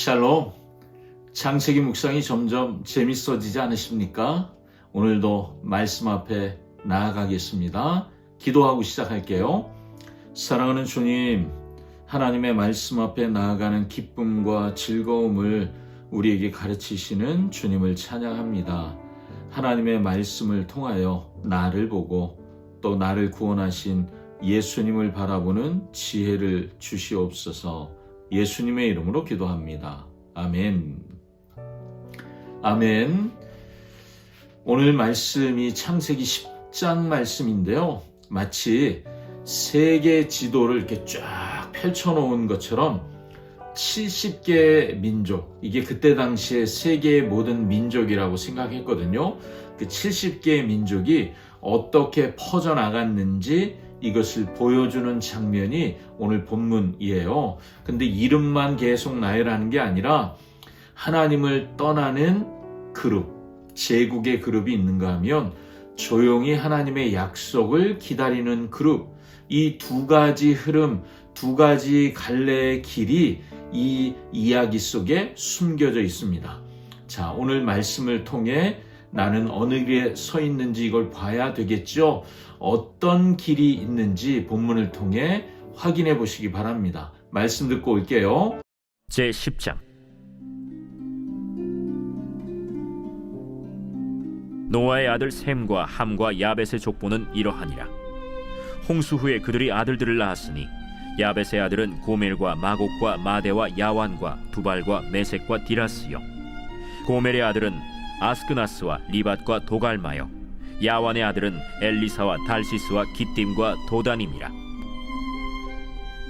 샬롬. 창세기 묵상이 점점 재밌어지지 않으십니까? 오늘도 말씀 앞에 나아가겠습니다. 기도하고 시작할게요. 사랑하는 주님, 하나님의 말씀 앞에 나아가는 기쁨과 즐거움을 우리에게 가르치시는 주님을 찬양합니다. 하나님의 말씀을 통하여 나를 보고 또 나를 구원하신 예수님을 바라보는 지혜를 주시옵소서. 예수님의 이름으로 기도합니다. 아멘. 아멘. 오늘 말씀이 창세기 10장 말씀인데요. 마치 세계 지도를 이렇게 쫙 펼쳐놓은 것처럼 70개의 민족, 이게 그때 당시에 세계의 모든 민족이라고 생각했거든요. 그 70개의 민족이 어떻게 퍼져나갔는지 이것을 보여주는 장면이 오늘 본문이에요. 근데 이름만 계속 나열하는 게 아니라 하나님을 떠나는 그룹, 제국의 그룹이 있는가 하면 조용히 하나님의 약속을 기다리는 그룹, 이 두 가지 흐름, 두 가지 갈래의 길이 이 이야기 속에 숨겨져 있습니다. 자, 오늘 말씀을 통해 나는 어느 길에 서 있는지 이걸 봐야 되겠죠. 어떤 길이 있는지 본문을 통해 확인해 보시기 바랍니다. 말씀 듣고 올게요. 제10장. 노아의 아들 셈과 함과 야벳의 족보는 이러하니라. 홍수 후에 그들이 아들들을 낳았으니 야벳의 아들은 고멜과 마곡과 마대와 야완과 두발과 메섹과 디라스요, 고멜의 아들은 아스크나스와 리밧과 도갈마요, 야완의 아들은 엘리사와 달시스와 기띔과 도단임이라.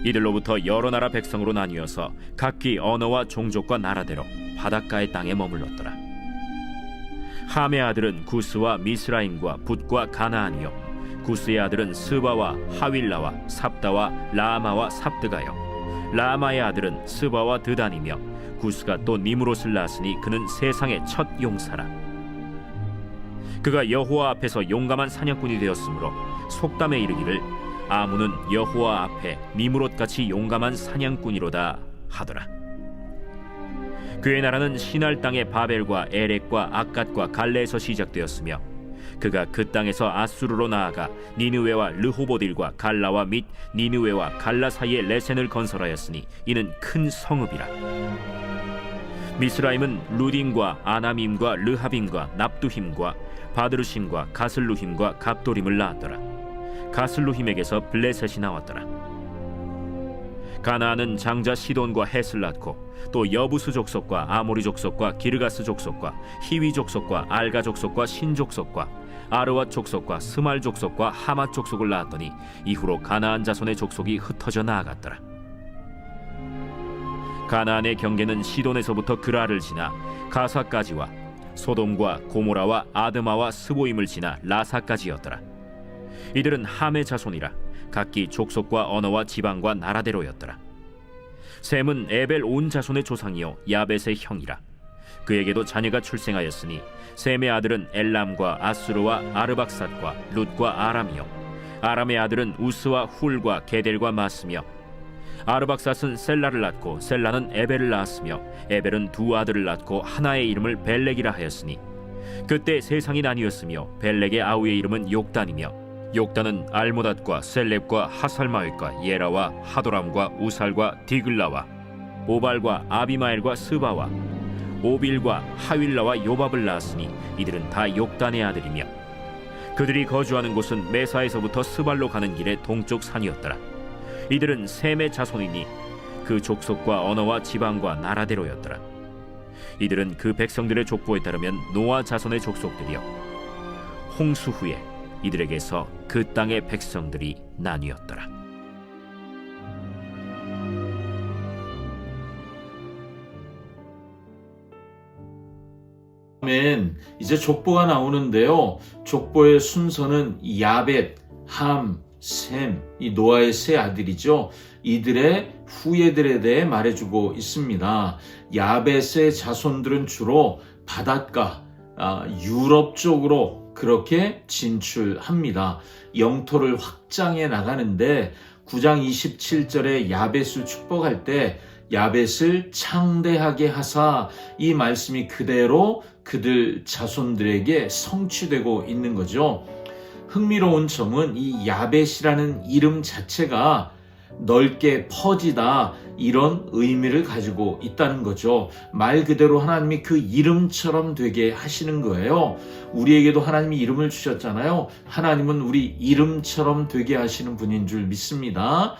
이들로부터 여러 나라 백성으로 나뉘어서 각기 언어와 종족과 나라대로 바닷가의 땅에 머물렀더라. 함의 아들은 구스와 미스라임과 붓과 가나안이요, 구스의 아들은 스바와 하윌라와 삽다와 라마와 삽드가요, 라마의 아들은 스바와 드단이며, 구스가 또 니므롯을 낳았으니 그는 세상의 첫 용사라. 그가 여호와 앞에서 용감한 사냥꾼이 되었으므로 속담에 이르기를 아문은 여호와 앞에 니므롯같이 용감한 사냥꾼이로다 하더라. 그의 나라는 시날 땅의 바벨과 에렉과 악갓과 갈레에서 시작되었으며, 그가 그 땅에서 아수르로 나아가 니느웨와 르호보딜과 갈라와 및 니느웨와 갈라 사이에 레센을 건설하였으니 이는 큰 성읍이라. 미스라임은 루딘과 아나밈과 르하빔과 납두힘과 바드루심과 가슬루힘과 갑도림을 낳았더라. 가슬루힘에게서 블레셋이 나왔더라. 가나안은 장자 시돈과 헷을 낳고 또 여부스 족속과 아모리 족속과 기르가스 족속과 히위 족속과 알가 족속과 신 족속과 아르왓 족속과 스말 족속과 하맛 족속을 낳았더니 이후로 가나안 자손의 족속이 흩어져 나아갔더라. 가나안의 경계는 시돈에서부터 그라를 지나 가사까지와 소돔과 고모라와 아드마와 스보임을 지나 라사까지였더라. 이들은 함의 자손이라 각기 족속과 언어와 지방과 나라대로였더라. 셈은 에벨 온 자손의 조상이요 야벳의 형이라. 그에게도 자녀가 출생하였으니 셈의 아들은 엘람과 아수르와 아르박삿과 룻과 아람이요, 아람의 아들은 우스와 훌과 게델과 마스며, 아르박삿은 셀라를 낳고 셀라는 에벨을 낳았으며, 에벨은 두 아들을 낳고 하나의 이름을 벨렉이라 하였으니 그때 세상이 나뉘었으며 벨렉의 아우의 이름은 욕단이며, 욕단은 알모닷과 셀렙과 하살마웻과 예라와 하도람과 우살과 디글라와 오발과 아비마엘과 스바와 오빌과 하윌라와 요밥을 낳았으니 이들은 다 욕단의 아들이며, 그들이 거주하는 곳은 메사에서부터 스발로 가는 길의 동쪽 산이었더라. 이들은 셈의 자손이니 그 족속과 언어와 지방과 나라대로였더라. 이들은 그 백성들의 족보에 따르면 노아 자손의 족속들이요, 홍수 후에 이들에게서 그 땅의 백성들이 나뉘었더라. 아멘. 이제 족보가 나오는데요. 족보의 순서는 야벳, 함, 셈, 이 노아의 세 아들이죠. 이들의 후예들에 대해 말해주고 있습니다. 야벳의 자손들은 주로 바닷가, 유럽 쪽으로 그렇게 진출합니다. 영토를 확장해 나가는데 9장 27절에 야벳을 축복할 때 야벳을 창대하게 하사, 이 말씀이 그대로 그들 자손들에게 성취되고 있는 거죠. 흥미로운 점은 이 야벳이라는 이름 자체가 넓게 퍼지다, 이런 의미를 가지고 있다는 거죠. 말 그대로 하나님이 그 이름처럼 되게 하시는 거예요. 우리에게도 하나님이 이름을 주셨잖아요. 하나님은 우리 이름처럼 되게 하시는 분인 줄 믿습니다.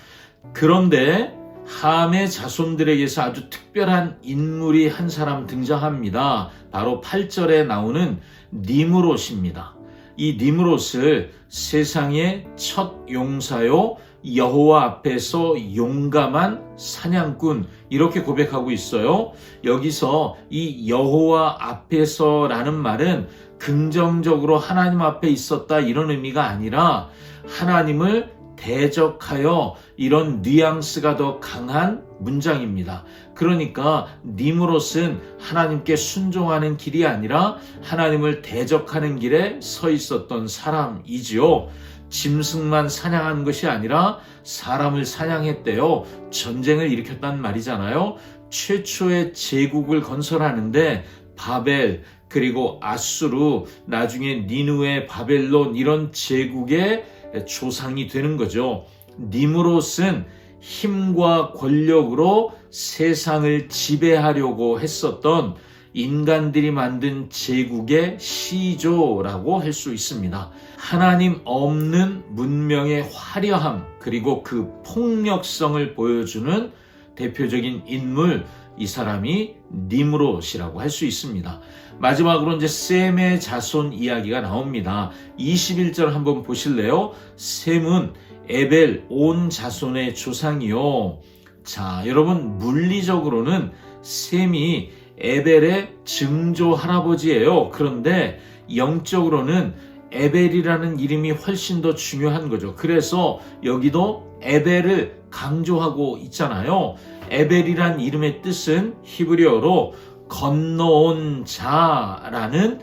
그런데 함의 자손들에게서 아주 특별한 인물이 한 사람 등장합니다. 바로 8절에 나오는 니므롯입니다. 이 니므롯을 세상의 첫 용사요, 여호와 앞에서 용감한 사냥꾼, 이렇게 고백하고 있어요. 여기서 이 여호와 앞에서라는 말은 긍정적으로 하나님 앞에 있었다, 이런 의미가 아니라 하나님을 대적하여, 이런 뉘앙스가 더 강한 문장입니다. 그러니까 니므롯은 하나님께 순종하는 길이 아니라 하나님을 대적하는 길에 서 있었던 사람이지요. 짐승만 사냥한 것이 아니라 사람을 사냥했대요. 전쟁을 일으켰단 말이잖아요. 최초의 제국을 건설하는데 바벨, 그리고 아수르, 나중에 니느웨, 바벨론, 이런 제국의 조상이 되는 거죠. 니므롯은 힘과 권력으로 세상을 지배하려고 했었던 인간들이 만든 제국의 시조라고 할 수 있습니다. 하나님 없는 문명의 화려함, 그리고 그 폭력성을 보여주는 대표적인 인물, 이 사람이 니므롯이라고 할 수 있습니다. 마지막으로 이제 셈의 자손 이야기가 나옵니다. 21절 한번 보실래요? 셈은 에벨 온 자손의 조상이요. 자, 여러분, 물리적으로는 셈이 에벨의 증조 할아버지예요. 그런데 영적으로는 에벨이라는 이름이 훨씬 더 중요한 거죠. 그래서 여기도 에벨을 강조하고 있잖아요. 에벨이란 이름의 뜻은 히브리어로 건너온 자라는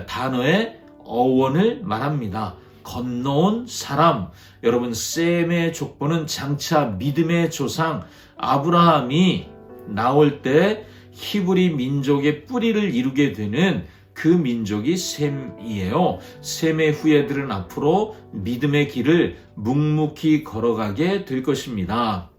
단어의 어원을 말합니다. 건너온 사람. 여러분, 셈의 족보는 장차 믿음의 조상 아브라함이 나올 때 히브리 민족의 뿌리를 이루게 되는 그 민족이 셈이에요. 셈의 후예들은 앞으로 믿음의 길을 묵묵히 걸어가게 될 것입니다.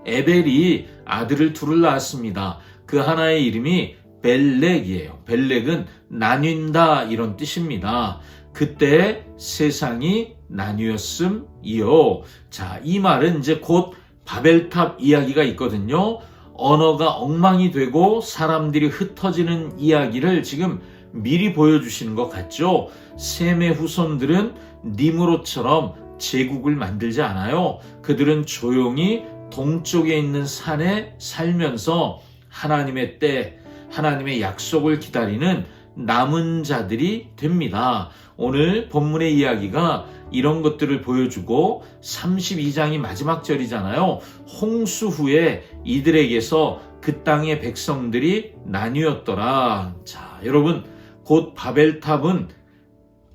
에벨이 아들을 둘을 낳았습니다. 그 하나의 이름이 벨렉이에요. 벨렉은 나뉜다, 이런 뜻입니다. 그때 세상이 나뉘었음이요. 자, 이 말은 이제 곧 바벨탑 이야기가 있거든요. 언어가 엉망이 되고 사람들이 흩어지는 이야기를 지금 미리 보여주시는 것 같죠. 셈의 후손들은 니므롯처럼 제국을 만들지 않아요. 그들은 조용히 동쪽에 있는 산에 살면서 하나님의 때, 하나님의 약속을 기다리는 남은 자들이 됩니다. 오늘 본문의 이야기가 이런 것들을 보여주고 32장이 마지막 절이잖아요. 홍수 후에 이들에게서 그 땅의 백성들이 나뉘었더라. 자, 여러분, 곧 바벨탑은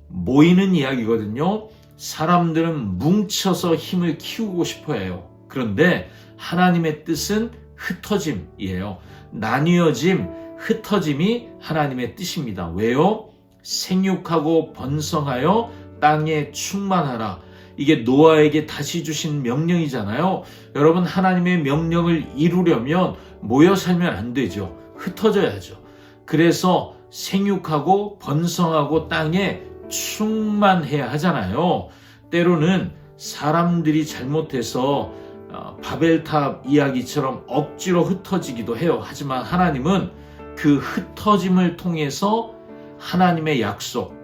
모이는 이야기거든요. 사람들은 뭉쳐서 힘을 키우고 싶어 해요. 그런데 하나님의 뜻은 흩어짐이에요. 나뉘어짐, 흩어짐이 하나님의 뜻입니다. 왜요? 생육하고 번성하여 땅에 충만하라. 이게 노아에게 다시 주신 명령이잖아요. 여러분, 하나님의 명령을 이루려면 모여 살면 안 되죠. 흩어져야죠. 그래서 생육하고 번성하고 땅에 충만해야 하잖아요. 때로는 사람들이 잘못해서 바벨탑 이야기처럼 억지로 흩어지기도 해요. 하지만 하나님은 그 흩어짐을 통해서 하나님의 약속,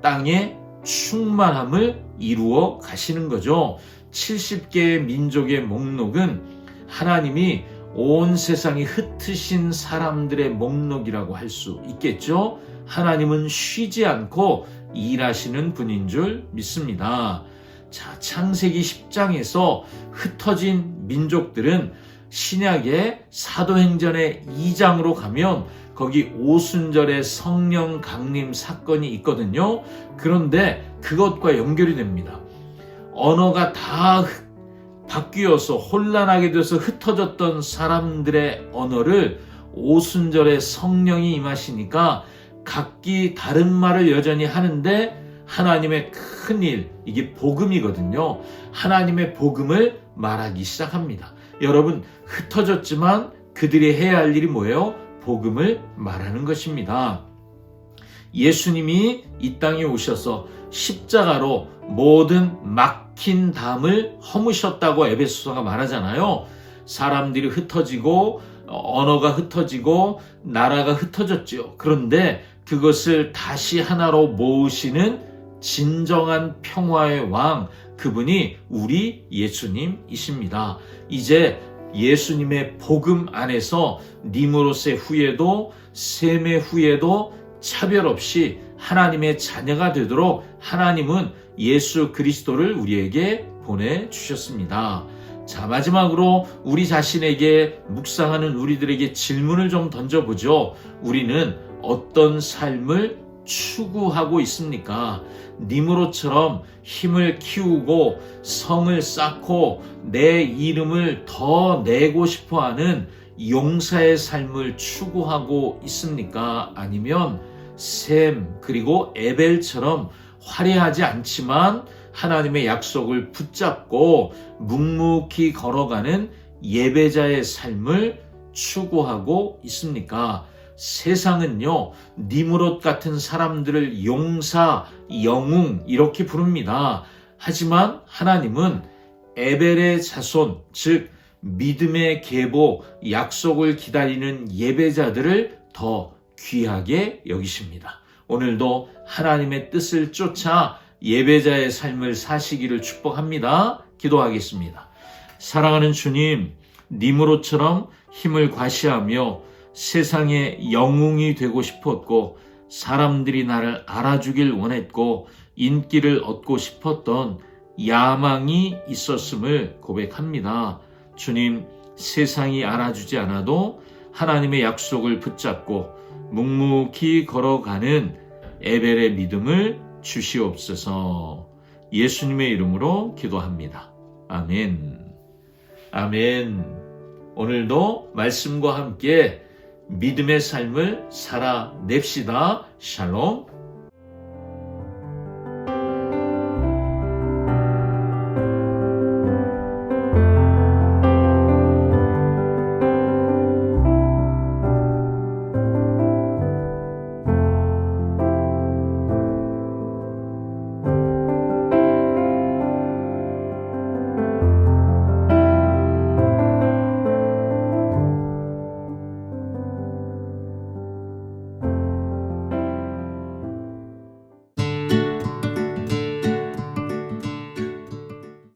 땅의 충만함을 이루어 가시는 거죠. 70개의 민족의 목록은 하나님이 온 세상이 흩으신 사람들의 목록이라고 할 수 있겠죠. 하나님은 쉬지 않고 일하시는 분인 줄 믿습니다. 자, 창세기 10장에서 흩어진 민족들은 신약의 사도행전의 2장으로 가면 거기 오순절의 성령 강림 사건이 있거든요. 그런데 그것과 연결이 됩니다. 언어가 다 바뀌어서 혼란하게 돼서 흩어졌던 사람들의 언어를 오순절에 성령이 임하시니까 각기 다른 말을 여전히 하는데 하나님의 큰 일, 이게 복음이거든요. 하나님의 복음을 말하기 시작합니다. 여러분, 흩어졌지만 그들이 해야 할 일이 뭐예요? 복음을 말하는 것입니다. 예수님이 이 땅에 오셔서 십자가로 모든 막힌 담을 허무셨다고 에베소서가 말하잖아요. 사람들이 흩어지고 언어가 흩어지고 나라가 흩어졌죠. 그런데 그것을 다시 하나로 모으시는 진정한 평화의 왕, 그분이 우리 예수님이십니다. 이제 예수님의 복음 안에서 니무롯의 후예도 셈의 후예도 차별 없이 하나님의 자녀가 되도록 하나님은 예수 그리스도를 우리에게 보내주셨습니다. 자, 마지막으로 우리 자신에게 묵상하는 우리들에게 질문을 좀 던져보죠. 우리는 어떤 삶을 추구하고 있습니까? 니므롯처럼 힘을 키우고 성을 쌓고 내 이름을 더 내고 싶어하는 용사의 삶을 추구하고 있습니까? 아니면 셈 그리고 에벨처럼 화려하지 않지만 하나님의 약속을 붙잡고 묵묵히 걸어가는 예배자의 삶을 추구하고 있습니까? 세상은요, 니므롯 같은 사람들을 용사, 영웅 이렇게 부릅니다. 하지만 하나님은 에벨의 자손, 즉 믿음의 계보, 약속을 기다리는 예배자들을 더 귀하게 여기십니다. 오늘도 하나님의 뜻을 쫓아 예배자의 삶을 사시기를 축복합니다. 기도하겠습니다. 사랑하는 주님, 니므롯처럼 힘을 과시하며 세상의 영웅이 되고 싶었고 사람들이 나를 알아주길 원했고 인기를 얻고 싶었던 야망이 있었음을 고백합니다. 주님, 세상이 알아주지 않아도 하나님의 약속을 붙잡고 묵묵히 걸어가는 에벨의 믿음을 주시옵소서. 예수님의 이름으로 기도합니다. 아멘. 아멘. 오늘도 말씀과 함께 믿음의 삶을 살아냅시다. 샬롬.